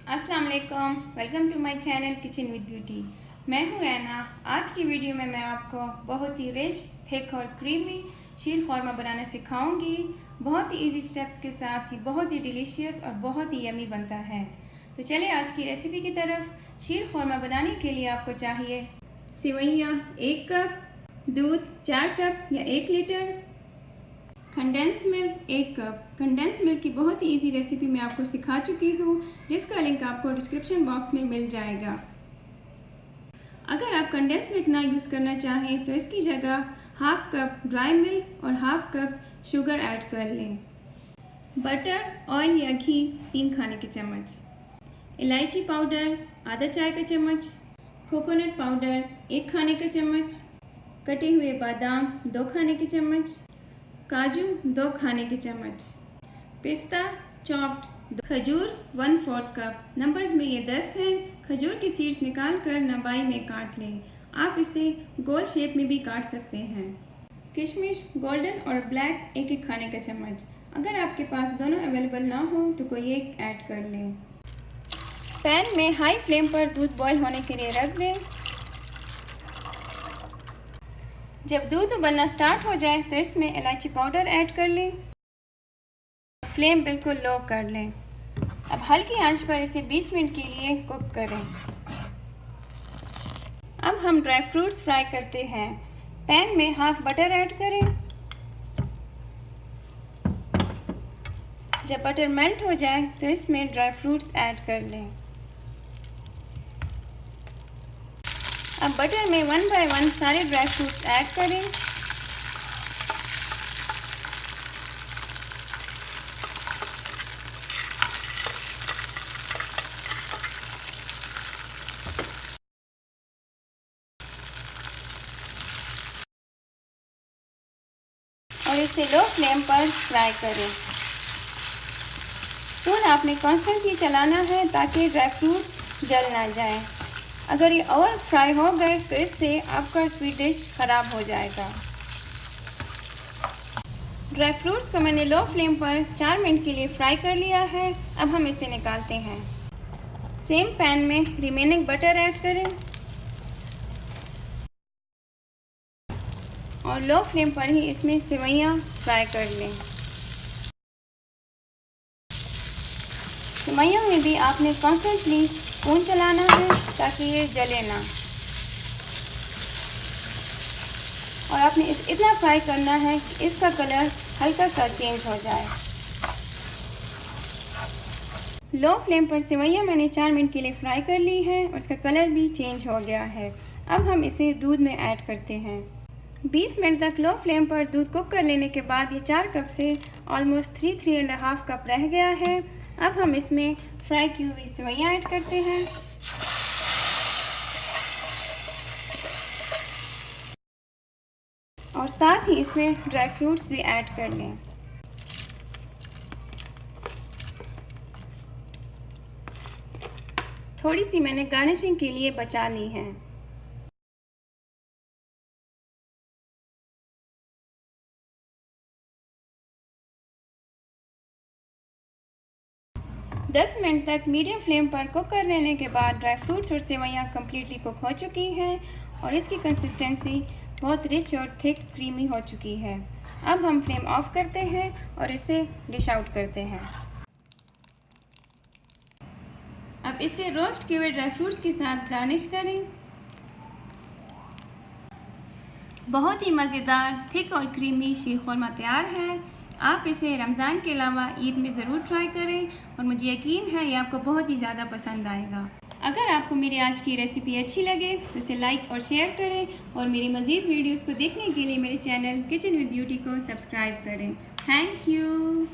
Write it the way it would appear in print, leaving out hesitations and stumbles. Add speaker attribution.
Speaker 1: अस्सलाम वालेकुम, welcome to my channel Kitchen with Beauty. मैं हूँ ऐना। आज की वीडियो में मैं आपको बहुत ही रिच, थिक और क्रीमी शीर खौरमा बनाना सिखाऊंगी। बहुत ही इजी स्टेप्स के साथ ही बहुत ही डिलीशियस और बहुत ही यमी बनता है। तो चलिए आज की रेसिपी की तरफ। शीर खौरमा बनाने के लिए आपको चाहिए सेवइयाँ 1 कप, दूध 4 कप या 1 litre, condense milk 1 cup. Condense milk की बहुत ही ईजी रेसिपी मैं आपको सिखा चुकी हूँ, जिसका लिंक आपको डिस्क्रिप्शन बॉक्स में मिल जाएगा। अगर आप कंडेंस मिल्क ना यूज़ करना चाहें तो इसकी जगह हाफ कप ड्राई मिल्क और हाफ कप शुगर ऐड कर लें। बटर, ऑयल या घी 3 खाने के चम्मच, इलायची पाउडर आधा चाय का चम्मच, कोकोनट पाउडर 1 खाने का चम्मच, कटे हुए बादाम 2 खाने के चम्मच, काजू 2 खाने के चम्मच, पिस्ता चॉप्ड, खजूर 1/4 कप। नंबर्स में ये 10 हैं। खजूर की सीड्स निकाल कर लंबाई में काट लें। आप इसे गोल शेप में भी काट सकते हैं। किशमिश गोल्डन और ब्लैक 1-1 खाने का चम्मच। अगर आपके पास दोनों अवेलेबल ना हो तो कोई एक ऐड कर लें। पैन में हाई फ्लेम पर दूध बॉईल होने के लिए रख दें। जब दूध उबलना स्टार्ट हो जाए तो इसमें इलायची पाउडर ऐड कर लें। फ्लेम बिल्कुल लो कर लें। अब हल्की आंच पर इसे 20 मिनट के लिए कुक करें। अब हम ड्राई फ्रूट्स फ्राई करते हैं। पैन में हाफ बटर ऐड करें। जब बटर मेल्ट हो जाए तो इसमें ड्राई फ्रूट्स ऐड कर लें। अब बटर में 1 बाय 1 सारे ड्राई फ्रूट्स ऐड करें। और इसे लो फ्लेम पर फ्राई करें। स्पून आपने कॉन्स्टेंटली चलाना है ताकि ड्राई फ्रूट्स जल ना जाएं। अगर ये ओवर फ्राई हो गए तो इससे आपका स्वीट डिश ख़राब हो जाएगा। ड्राई फ्रूट्स को मैंने लो फ्लेम पर 4 मिनट के लिए फ्राई कर लिया है। अब हम इसे निकालते हैं। सेम पैन में रिमेनिंग बटर ऐड करें और लो फ्लेम पर ही इसमें सेवइयाँ फ्राई कर लें। सेवइयों में भी आपने कॉन्स्टेंटली स्पून चलाना है ताकि ये जले ना। और आपने इतना फ्राई करना है कि इसका कलर हल्का सा चेंज हो जाए। लो फ्लेम पर सेवइयाँ मैंने 4 मिनट के लिए फ्राई कर ली है और इसका कलर भी चेंज हो गया है। अब हम इसे दूध में ऐड करते हैं। 20 मिनट तक लो फ्लेम पर दूध कुक कर लेने के बाद ये 4 कप से ऑलमोस्ट 3-3.5 कप रह गया है। अब हम इसमें फ्राई की हुई सेवइयाँ ऐड करते हैं। और साथ ही इसमें ड्राई फ्रूट्स भी ऐड कर लें। थोड़ी सी मैंने गार्निशिंग के लिए बचा ली है। दस मिनट तक मीडियम फ्लेम पर कुक कर लेने के बाद ड्राई फ्रूट्स और सेवइयाँ कम्प्लीटली कुक हो चुकी हैं और इसकी कंसिस्टेंसी बहुत रिच और थिक क्रीमी हो चुकी है। अब हम फ्लेम ऑफ करते हैं और इसे डिश आउट करते हैं। अब इसे रोस्ट किए हुए ड्राई फ्रूट्स के साथ गार्निश करें। बहुत ही मज़ेदार, थिक और क्रीमी शीर खुरमा तैयार है। आप इसे रमज़ान के अलावा ईद में ज़रूर ट्राई करें और मुझे यकीन है ये आपको बहुत ही ज़्यादा पसंद आएगा। अगर आपको मेरी आज की रेसिपी अच्छी लगे तो इसे लाइक और शेयर करें और मेरी मज़ीद वीडियोस को देखने के लिए मेरे चैनल किचन विद ब्यूटी को सब्सक्राइब करें। Thank you.